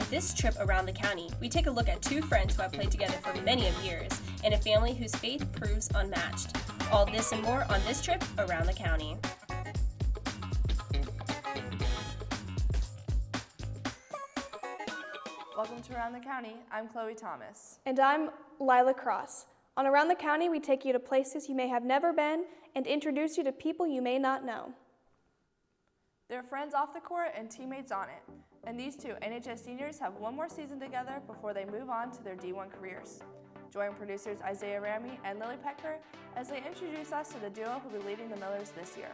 This trip around the county, we take a look at two friends who have played together for many of years, and a family whose faith proves unmatched. All this and more on this trip around the county. Welcome to Around the County. I'm Chloe Thomas. And I'm Lila Cross. On Around the County, we take you to places you may have never been and introduce you to people you may not know. They're friends off the court and teammates on it. And these two NHS seniors have one more season together before they move on to their D1 careers. Join producers Isaiah Ramy and Lily Pecker as they introduce us to the duo who will be leading the Millers this year.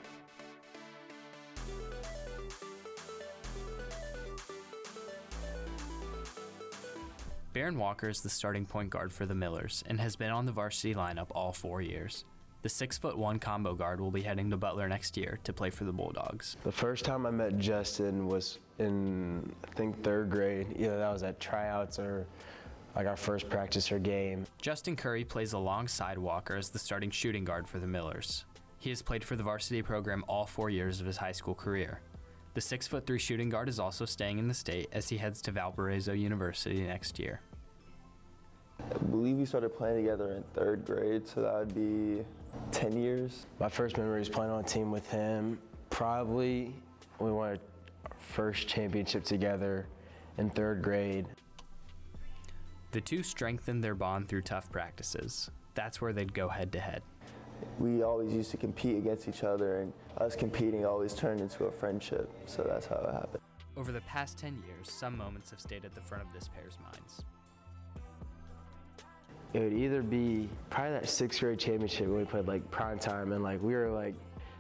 Baron Walker is the starting point guard for the Millers and has been on the varsity lineup all 4 years. The 6'1" combo guard will be heading to Butler next year to play for the Bulldogs. The first time I met Justin was in, I think, 3rd grade. Either that was at tryouts or like our first practice or game. Justin Curry plays alongside Walker as the starting shooting guard for the Millers. He has played for the varsity program all 4 years of his high school career. The 6'3" shooting guard is also staying in the state as he heads to Valparaiso University next year. I believe we started playing together in 3rd grade, so that would be 10 years. My first memory is playing on a team with him. Probably we won our first championship together in 3rd grade. The two strengthened their bond through tough practices. That's where they'd go head to head. We always used to compete against each other, and us competing always turned into a friendship, so that's how it happened. Over the past 10 years, some moments have stayed at the front of this pair's minds. It would either be probably that 6th grade championship when we played like prime time, and we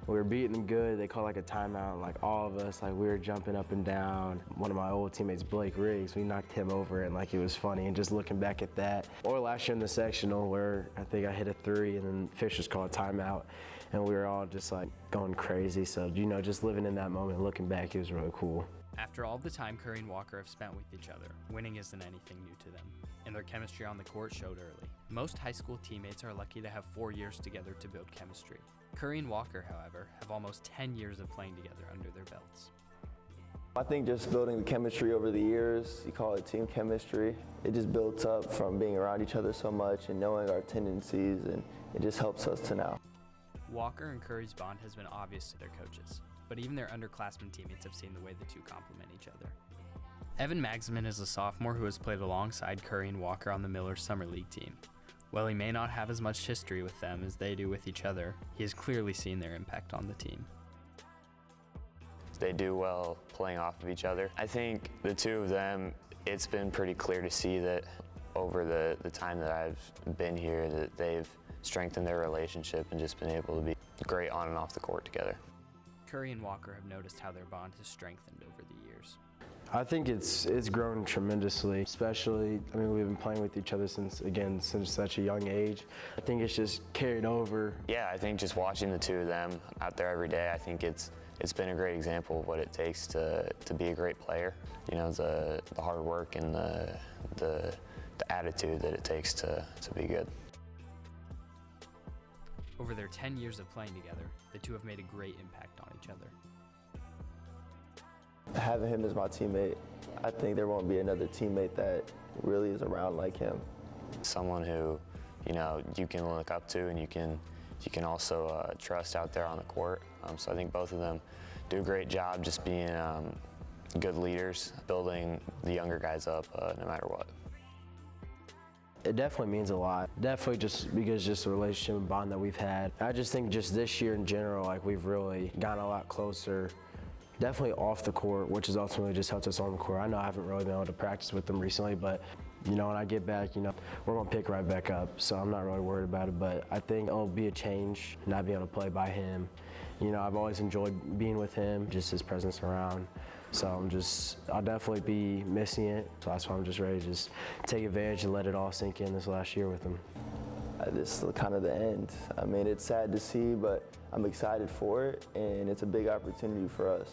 were beating them good. They called like a timeout, like all of us, we were jumping up and down. One of my old teammates, Blake Riggs, we knocked him over, and it was funny. And just looking back at that, or last year in the sectional where I think I hit a 3 and then Fisher's called a timeout, and we were all just going crazy. So just living in that moment, looking back, it was really cool. After all the time Curry and Walker have spent with each other, winning isn't anything new to them, and their chemistry on the court showed early. Most high school teammates are lucky to have 4 years together to build chemistry. Curry and Walker, however, have almost 10 years of playing together under their belts. I think just building the chemistry over the years, you call it team chemistry, it just builds up from being around each other so much and knowing our tendencies, and it just helps us to now. Walker and Curry's bond has been obvious to their coaches, but even their underclassmen teammates have seen the way the two complement each other. Evan Magsman is a sophomore who has played alongside Curry and Walker on the Millers Summer League team. While he may not have as much history with them as they do with each other, he has clearly seen their impact on the team. They do well playing off of each other. I think the two of them, it's been pretty clear to see that over the time that I've been here that they've strengthened their relationship and just been able to be great on and off the court together. Curry and Walker have noticed how their bond has strengthened over the years. I think it's grown tremendously, especially, we've been playing with each other since such a young age. I think it's just carried over. Yeah, I think just watching the two of them out there every day, I think it's been a great example of what it takes to be a great player. The hard work and the attitude that it takes to be good. Over their 10 years of playing together, the two have made a great impact on each other. Having him as my teammate, I think there won't be another teammate that really is around like him. Someone who, you can look up to and you can also trust out there on the court. So I think both of them do a great job just being good leaders, building the younger guys up no matter what. It definitely means a lot. Definitely just because the relationship and bond that we've had. I just think just this year in general, we've really gotten a lot closer. Definitely off the court, which has ultimately just helped us on the court. I know I haven't really been able to practice with them recently, but when I get back, we're gonna pick right back up. So I'm not really worried about it, but I think it'll be a change not being able to play by him. I've always enjoyed being with him, just his presence around. So I'll definitely be missing it. So that's why I'm just ready to just take advantage and let it all sink in this last year with him. This is kind of the end. It's sad to see, but I'm excited for it, and it's a big opportunity for us.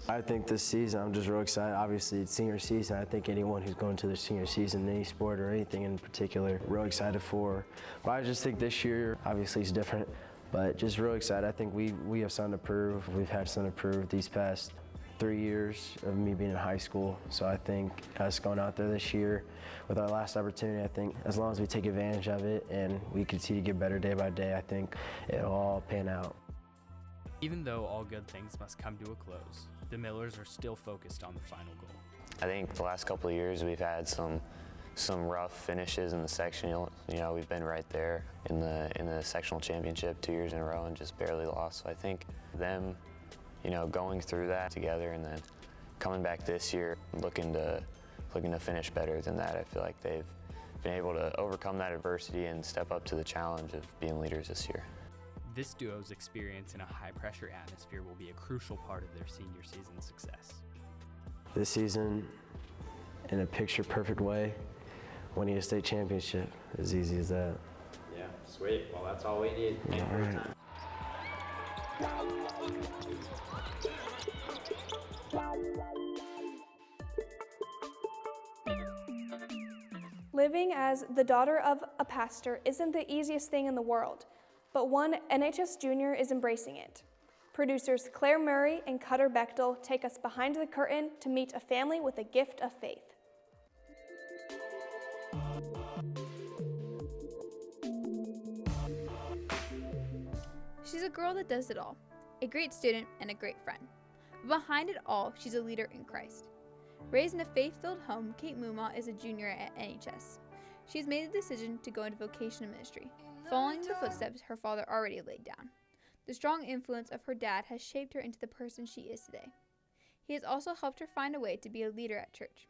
I think this season, I'm just real excited. Obviously, it's senior season. I think anyone who's going to their senior season in any sport or anything in particular, real excited for. But I just think this year, obviously, is different, but just real excited. I think we have something to prove. We've had something to prove these past 3 years of me being in high school. So I think us going out there this year with our last opportunity, I think as long as we take advantage of it and we continue to get better day by day, I think it'll all pan out. Even though all good things must come to a close, the Millers are still focused on the final goal. I think the last couple of years we've had some rough finishes in the sectional. You know, we've been right there in the sectional championship 2 years in a row and just barely lost. So I think them, you know, going through that together and then coming back this year looking to finish better than that, I feel like they've been able to overcome that adversity and step up to the challenge of being leaders this year. This duo's experience in a high-pressure atmosphere will be a crucial part of their senior season success. This season, in a picture-perfect way, winning a state championship, as easy as that. Yeah, sweet. Well, that's all we need. Thank you for your time. Living as the daughter of a pastor isn't the easiest thing in the world, but one NHS junior is embracing it. Producers Claire Murray and Cutter Bechtel take us behind the curtain to meet a family with a gift of faith. She's a girl that does it all, a great student and a great friend. But behind it all, she's a leader in Christ. Raised in a faith-filled home, Kate Muma is a junior at NHS. She's made the decision to go into vocational ministry, following the footsteps her father already laid down. The strong influence of her dad has shaped her into the person she is today. He has also helped her find a way to be a leader at church.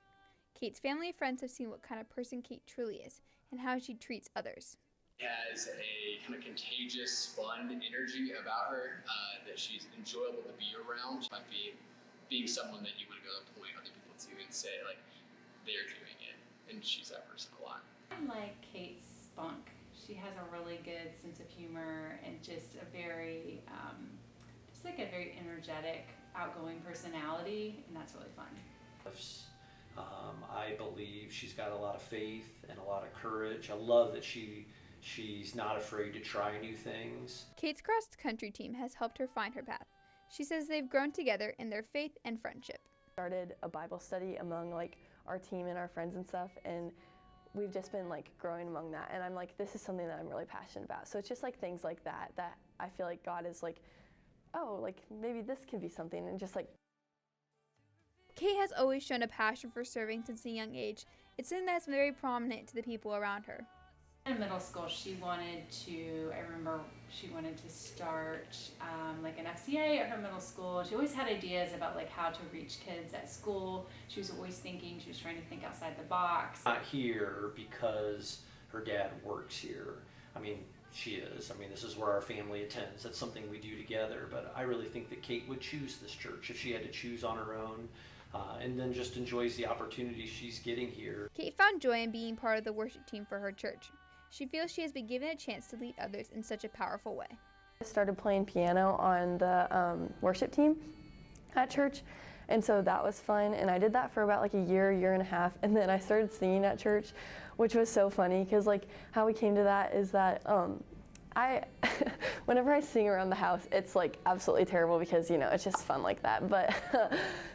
Kate's family and friends have seen what kind of person Kate truly is and how she treats others. Has a kind of contagious, fun energy about her that she's enjoyable to be around. By being someone that you want to go and point other people to and say, like, they're doing it, and she's that person a lot. I like Kate's spunk. She has a really good sense of humor and just a very, a very energetic, outgoing personality, and that's really fun. I believe she's got a lot of faith and a lot of courage. I love that she's not afraid to try new things. Kate's cross-country team has helped her find her path. She says they've grown together in their faith and friendship. Started a Bible study among our team and our friends and stuff, and we've just been growing among that, and I'm this is something that I'm really passionate about. So it's just things like that I feel like God is maybe this can be something, and just Kate has always shown a passion for serving since a young age. It's something that's very prominent to the people around her. In middle school, she wanted to start an FCA at her middle school. She always had ideas about how to reach kids at school. She was always thinking, she was trying to think outside the box. Not here because her dad works here. I mean, she is. I mean, this is where our family attends. That's something we do together. But I really think that Kate would choose this church if she had to choose on her own. And then just enjoys the opportunity she's getting here. Kate found joy in being part of the worship team for her church. She feels she has been given a chance to lead others in such a powerful way. I started playing piano on the worship team at church, and so that was fun, and I did that for about a year and a half, and then I started singing at church, which was so funny because how we came to that is that whenever I sing around the house, it's absolutely terrible because it's just fun like that. But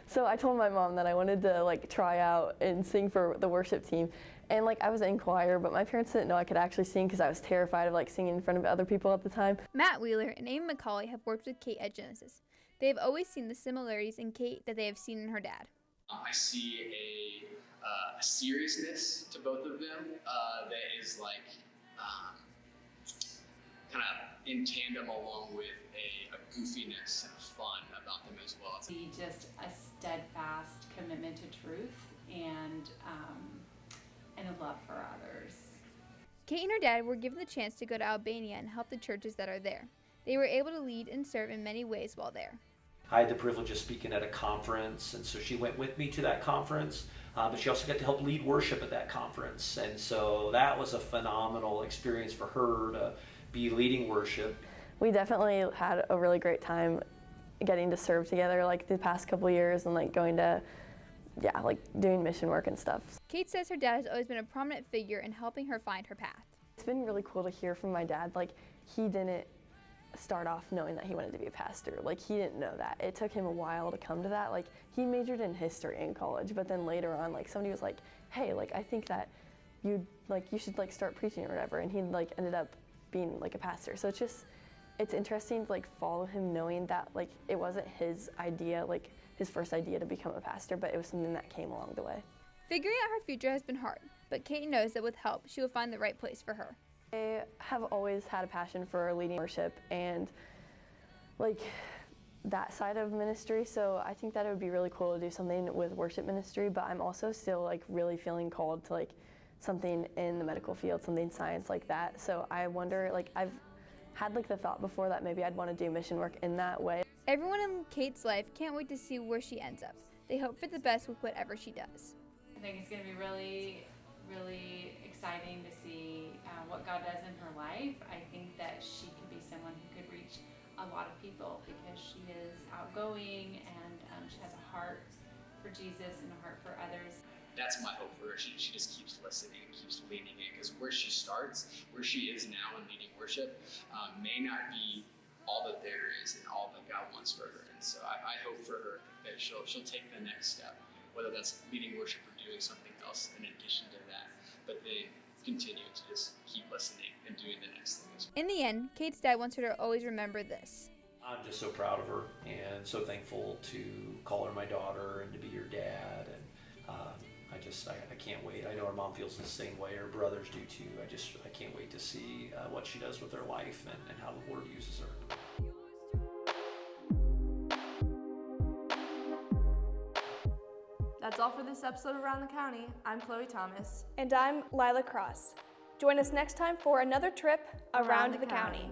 so I told my mom that I wanted to try out and sing for the worship team, and I was in choir, but my parents didn't know I could actually sing because I was terrified of singing in front of other people at the time. Matt Wheeler and Amy McCauley have worked with Kate at Genesis. They have always seen the similarities in Kate that they have seen in her dad. I see a seriousness to both of them that is kind of in tandem along with a goofiness and a fun about them as well. Just a steadfast commitment to truth and a love for others. Kate and her dad were given the chance to go to Albania and help the churches that are there. They were able to lead and serve in many ways while there. I had the privilege of speaking at a conference, and so she went with me to that conference, but she also got to help lead worship at that conference. And so that was a phenomenal experience for her to be leading worship. We definitely had a really great time getting to serve together the past couple of years and going to doing mission work and stuff. Kate says her dad has always been a prominent figure in helping her find her path. It's been really cool to hear from my dad. He didn't start off knowing that he wanted to be a pastor. Like, he didn't know that. It took him a while to come to that. Like, he majored in history in college, but then later on, like, somebody was like, hey, like, I think that you should like start preaching or whatever, and he like ended up being like a pastor. So it's interesting to like follow him, knowing that like it wasn't his idea, like his first idea to become a pastor, but it was something that came along the way. Figuring out her future has been hard, but Kate knows that with help, she will find the right place for her. I have always had a passion for leading worship and like that side of ministry, so I think that it would be really cool to do something with worship ministry, but I'm also still like really feeling called to like something in the medical field, something science like that. So I wonder, like, I've had like the thought before that maybe I'd want to do mission work in that way. Everyone in Kate's life can't wait to see where she ends up. They hope for the best with whatever she does. I think it's going to be really, really exciting to see what God does in her life. I think that she could be someone who could reach a lot of people because she is outgoing and she has a heart for Jesus and a heart for others. That's my hope for her. She just keeps listening, keeps leaning in, because where she starts, where she is now in leading worship, may not be all that there is and all that God wants for her. And so I hope for her that she'll take the next step, whether that's leading worship or doing something else in addition to that, but then continue to just keep listening and doing the next thing as well. In the end, Kate's dad wants her to always remember this. I'm just so proud of her and so thankful to call her my daughter and to be her dad. And I can't wait. I know her mom feels the same way. Her brothers do too. I can't wait to see what she does with her life and how the Lord uses her. That's all for this episode of Around the County. I'm Chloe Thomas. And I'm Lila Cross. Join us next time for another trip around the county.